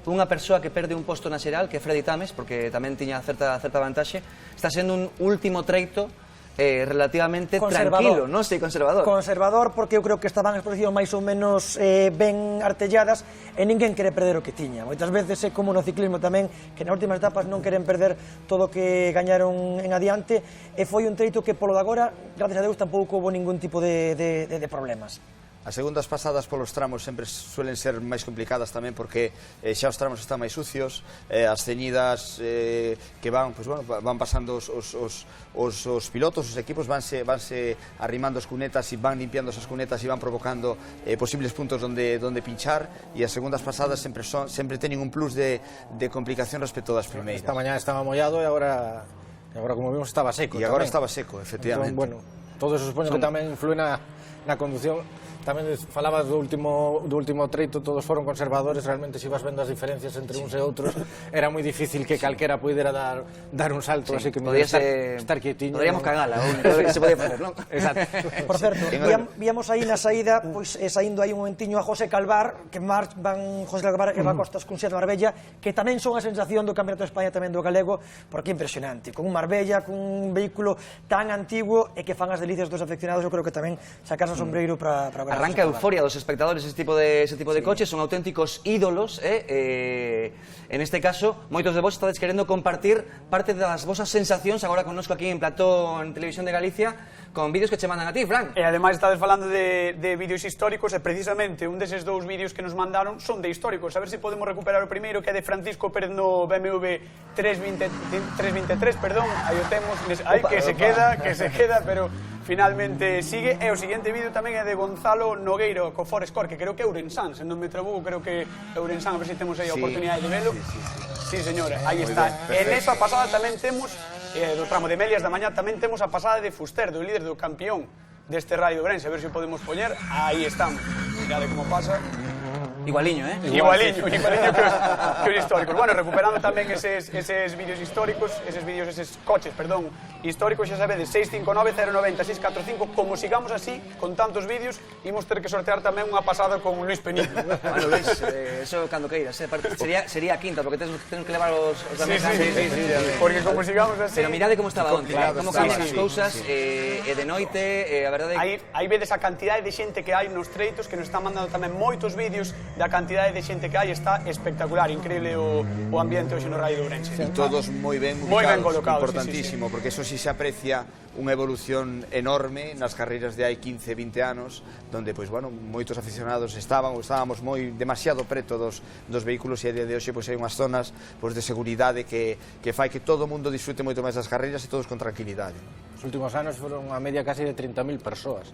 unha persoa que perde un posto na xeral, que é Freddy Tames, porque tamén tiña certa vantaxe. Está sendo un último treito relativamente tranquilo, non? Sí, conservador. Conservador, porque eu creo que estaban as posicións máis ou menos ben artelladas e ninguén quere perder o que tiña. Moitas veces é como no ciclismo tamén, que nas últimas etapas non queren perder todo o que gañaron en adiante, e foi un treito que polo de agora, gracias a Deus, tampouco houve ningún tipo de problemas. As segundas pasadas polos tramos sempre suelen ser máis complicadas tamén porque xa os tramos están máis sucios, as ceñidas que van, pues bueno, van pasando os pilotos, os equipos vanse arrimando as cunetas e van limpiando esas cunetas e van provocando posibles puntos donde pinchar, e as segundas pasadas sempre teñen un plus de complicación respecto das primeiras. Esta mañá estaba mollado e agora como vimos estaba seco. E agora estaba seco, efectivamente. Entón, bueno, todo eso supoño que tamén influe na condución. Tamén falaba do último treito, todos foron conservadores, realmente se ibas vendo as diferencias entre uns e outros, era moi difícil que calquera puidera dar un salto, así que estar quietiño. Poderíamos cagala, se podía facer, non? Exacto. Por certo, víamos aí na saída, pois saindo aí un momentiño a José Calvar, que van José Calvar e Eva Costas cun Seat Marbella, que tamén son a sensación do Campeonato de España tamén do galego, porque é impresionante, con un Marbella, con un vehículo tan antiguo e que fan as delicias dos afeccionados, eu creo que tamén sacar o sombreiro para arranca a euforia dos espectadores ese tipo de coches, son auténticos ídolos, en este caso, moitos de vos estades querendo compartir parte das vosas sensacións agora connosco aquí en plató en Televisión de Galicia con vídeos que che mandan a ti, Fran. E ademais estades falando de vídeos históricos e precisamente un deses dous vídeos que nos mandaron son de históricos, a ver se podemos recuperar o primeiro, que é de Francisco Pérez no BMW 323, perdón, aí o temos, que se queda, pero finalmente sigue. E o seguinte vídeo tamén é de Gonzalo Nogueiro co Ford Escort, que creo que é Ourensán, se non me trabuco, creo que é Ourensán, a ver se temos aí a oportunidade de velo. Sí, señora, aí está. E nesa pasada tamén temos, do tramo de Melias da mañá, tamén temos a pasada de Fuster, do líder do campeón deste Rally de Ourense, a ver se podemos poñer. Aí estamos, mirade como pasa. Igualiño, Igualiño que os históricos. Bueno, recuperando tamén eses vídeos históricos, eses coches, perdón, históricos, xa sabedes, 659-090-645, como sigamos así, con tantos vídeos, imos ter que sortear tamén unha pasada con Luis Penillo. Bueno, Luis, eso cando queiras, sería a quinta, porque tens que levar os da mesa. Sí, porque como sigamos así... Pero mirade como estaba onte, como cambian as cousas, e de noite, a verdade... Aí vedes a cantidade de xente que hai nos treitos, que nos están mandando tamén moitos vídeos da cantidade de xente que hai, está espectacular, increíble o ambiente hoxe no Rally de Ourense. E todos moi ben colocados, importantísimo, porque eso sí se aprecia unha evolución enorme nas carreiras de hai 15-20 anos, donde, pois, bueno, moitos aficionados estábamos demasiado preto dos vehículos, e a día de hoxe, pois, hai unhas zonas de seguridade que fai que todo o mundo disfrute moito máis das carreiras e todos con tranquilidade. Os últimos anos foron a media casi de 30.000 persoas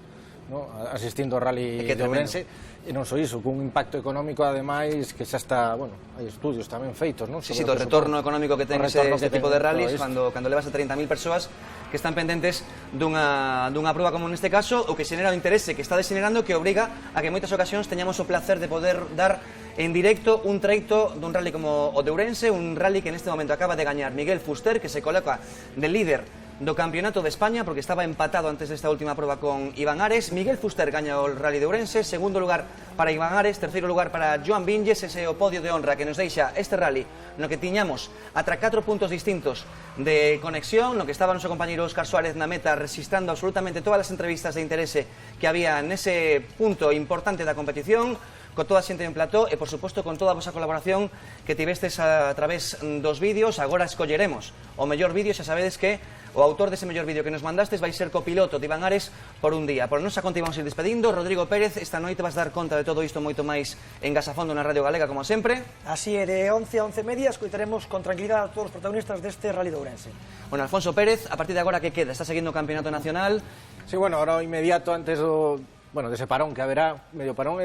asistindo ao Rally de Ourense, e non só iso, cun impacto económico ademais que xa está, bueno, hai estudios tamén feitos, non? Sí, o retorno económico que ten este tipo de rallies, cando levas a 30.000 persoas que están pendentes dunha proba como neste caso, o que xenera o interese que está degenerando, que obriga a que en moitas ocasións teñamos o placer de poder dar en directo un treito dun rally como o de Ourense, un rally que neste momento acaba de gañar Miguel Fuster, que se coloca de líder do Campeonato de España, porque estaba empatado antes desta última proba con Iván Ares. Miguel Fuster gaña o Rally de Ourense, segundo lugar para Iván Ares, terceiro lugar para Joan Vinges, ese o podio de honra que nos deixa este rally no que tiñamos atra 4 puntos distintos de conexión, no que estaba o noso compañeiro Óscar Suárez na meta resistrando absolutamente todas as entrevistas de interese que había nese punto importante da competición, con toda a xente en plató e, por suposto, con toda a vosa colaboración que tivestes a través dos vídeos. Agora escolleremos o mellor vídeo, xa sabedes que o autor dese mellor vídeo que nos mandastes vai ser copiloto de Iván Ares por un día. Por nosa conta vamos ir despedindo. Rodrigo Pérez, esta noite vas dar conta de todo isto moito máis en Gasafondo na Radio Galega, como sempre. Así é, de 11 a 11:30 escoitaremos con tranquilidade a todos os protagonistas deste Rally de Ourense. Bueno, Alfonso Pérez, a partir de agora que queda? Está seguindo o Campeonato Nacional? Sí, bueno, ahora o inmediato antes dese parón que haberá, medio parón,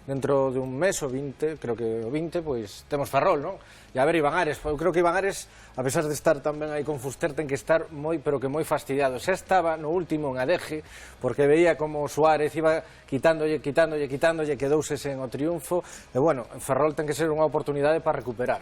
dentro de un mes, o 20, creo que o 20, pois temos Ferrol, non? E a ver, Iván Ares, eu creo que Iván Ares, a pesar de estar tamén aí con Fuster, ten que estar moi, pero que moi fastidiado. Xa estaba no último en Adeje, porque veía como Suárez iba quitándolle, quedouse sen o triunfo, e bueno, Ferrol ten que ser unha oportunidade para recuperar,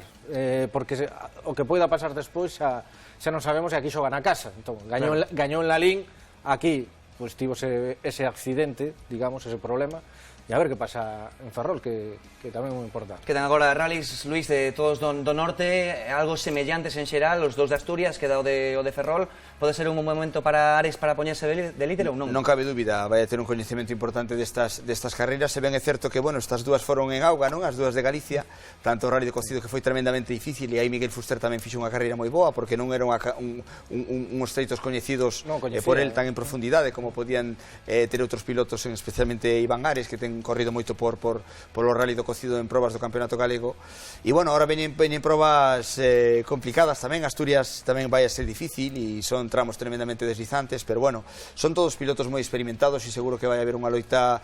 porque o que poida pasar despois xa non sabemos, e aquí xoga na casa. Entón, gañou en Lalín, aquí pois tivo ese accidente, digamos, ese problema, e a ver que pasa en Ferrol, que tamén é moi importante. Quedan agora rallies, Luis, de todos do norte, algo semellantes en xeral, os dous de Asturias, queda o de Ferrol. Pode ser un bom momento para Ares para poñerse de líder ou non? Non cabe dúbida, vai a ter un coñecemento importante destas carreiras. Se ben é certo que, bueno, estas dúas foron en auga, non? As dúas de Galicia, tanto o Rally de Cocido, que foi tremendamente difícil, e aí Miguel Fuster tamén fixo unha carreira moi boa, porque non eran uns treitos coñecidos por el tan en profundidade como podían ter outros pilotos, especialmente Iván Ares, que ten corrido moito por o Rally do Cocido en probas do Campeonato Galego. E, bueno, ahora veñen probas complicadas tamén. Asturias tamén vai a ser difícil e son tramos tremendamente deslizantes, pero, bueno, son todos pilotos moi experimentados e seguro que vai haber unha loita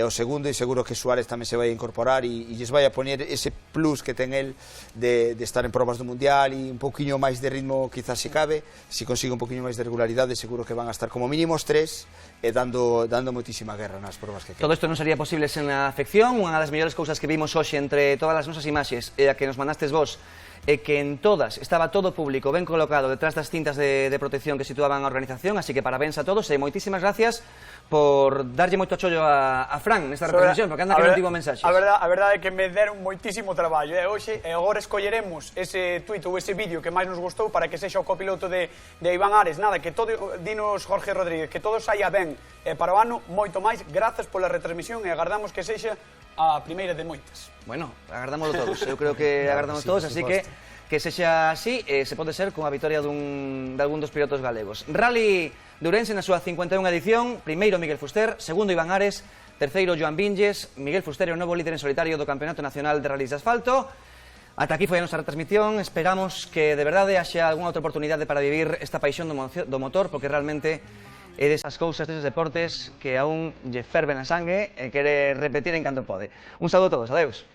o segundo, e seguro que Suárez tamén se vai a incorporar e lles vai a poñer ese plus que ten el de estar en probas do Mundial e un pouquiño máis de ritmo, quizás se cabe. Se consigue un pouquiño máis de regularidade, seguro que van a estar como mínimo os tres dando moitísima guerra nas probas que Todo quedan. isto non sería posible sen a afección. Unha das mellores cousas que vimos hoxe entre todas as nosas imaxes e a que nos mandastes vos é que en todas estaba todo público ben colocado detrás das cintas de protección que situaban a organización, así que parabéns a todos e moitísimas gracias por darlle moito achollo a Fran nesta retransmisión, porque anda que non tivo mensaxes. A verdade é que me deron moitísimo traballo hoxe, e agora escolleremos ese tuit ou ese vídeo que máis nos gustou para que sexa o copiloto de Iván Ares. Nada, que todo, dinos Jorge Rodríguez, que todo saia ben para o ano, moito máis, grazas pola retransmisión e agardamos que sexa a primeira de moitas. Bueno, agardámoslo todos, eu creo que agardamos todos, así que sexa así, se pode ser con a vitoria de algún dos pilotos galegos. Rally de Ourense na súa 51 edición, primeiro Miguel Fuster, segundo Iván Ares, terceiro Joan Vinges, Miguel Fuster é o novo líder en solitario do Campeonato Nacional de Rallys de Asfalto. Ata aquí foi a nosa retransmisión, esperamos que de verdade haxa algunha outra oportunidade para vivir esta paixón do motor, porque realmente é desas cousas, deses deportes que aún lle ferven a sangue e quere repetir en canto pode. Un saúdo a todos, adeus.